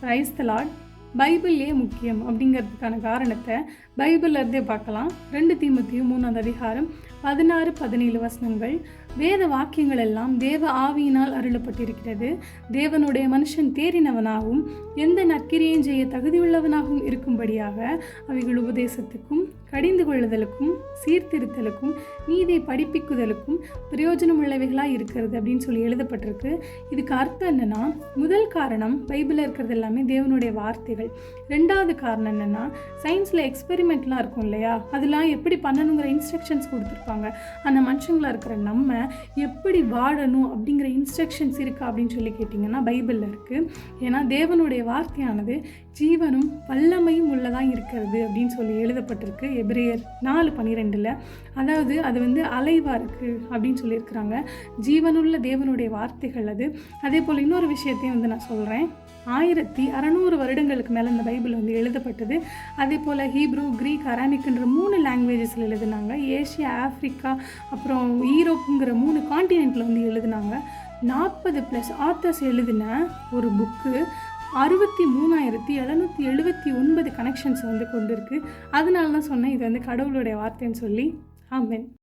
Praise the Lord. Bible ஏன் முக்கியம் அப்படிங்கிறதுக்கான காரணத்தை பைபிள்லேருந்தே பார்க்கலாம். 2 தீமோத்தேயு 3ஆம் அதிகாரம் 16-17 வசனங்கள். வேத வாக்கியங்கள் எல்லாம் தேவ ஆவியினால் அருளப்பட்டிருக்கிறது. தேவனுடைய மனுஷன் தேறினவனாகவும் எந்த நற்கிரியையும் செய்ய தகுதியுள்ளவனாகவும் இருக்கும்படியாக அவைகள் உபதேசத்துக்கும் கடிந்து கொள்ளுதலுக்கும் சீர்திருத்தலுக்கும் நீதியை படிப்பிக்குதலுக்கும் பிரயோஜனம் உள்ளவைகளாக இருக்கிறது அப்படின்னு சொல்லி எழுதப்பட்டிருக்கு. இதுக்கு அர்த்தம் என்னென்னா, முதல் காரணம் பைபிளில் இருக்கிறது எல்லாமே தேவனுடைய வார்த்தைகள். 2வது காரணம் என்னென்னா, சயின்ஸில் எக்ஸ்பெரிமெண்ட்லாம் இருக்கும் இல்லையா, அதெல்லாம் எப்படி பண்ணணுங்கிற இன்ஸ்ட்ரக்ஷன்ஸ் கொடுத்துருப்பாங்க. ஆனால் மனுஷங்களாக இருக்கிற நம்ம எப்படி வாழணும் அப்படிங்கிற இன்ஸ்ட்ரக்ஷன்ஸ் இருக்கா அப்படின்னு சொல்லி கேட்டிங்கன்னா பைபிளில் இருக்குது. ஏன்னா தேவனுடைய வார்த்தையானது ஜீவனும் வல்லமையும் உள்ளதாக இருக்கிறது அப்படின்னு சொல்லி எழுதப்பட்டிருக்கு எபிரேயர் 4:12. அதாவது அது அலைவாக இருக்குது அப்படின்னு சொல்லியிருக்கிறாங்க. ஜீவனுள்ள தேவனுடைய வார்த்தைகள் அது. அதே போல் இன்னொரு விஷயத்தையும் நான் சொல்கிறேன். 1600 வருடங்களுக்கு மேலே இந்த பைபிள் எழுதப்பட்டது. அதே போல் ஹீப்ரூ, கிரீக், அராமிக்ன்ற 3 லாங்குவேஜஸில் எழுதுனாங்க. ஏஷியா, ஆஃப்ரிக்கா, அப்புறம் ஈரோப்புங்கிற 3 காண்டினென்ட்டில் எழுதுனாங்க. 40+ ஆத்தர்ஸ் எழுதின ஒரு புக்கு 63,779 கனெக்ஷன்ஸ் கொண்டு இருக்குது. அதனால தான் சொன்னேன் இது கடவுளுடைய வார்த்தைன்னு சொல்லி. ஆமென்.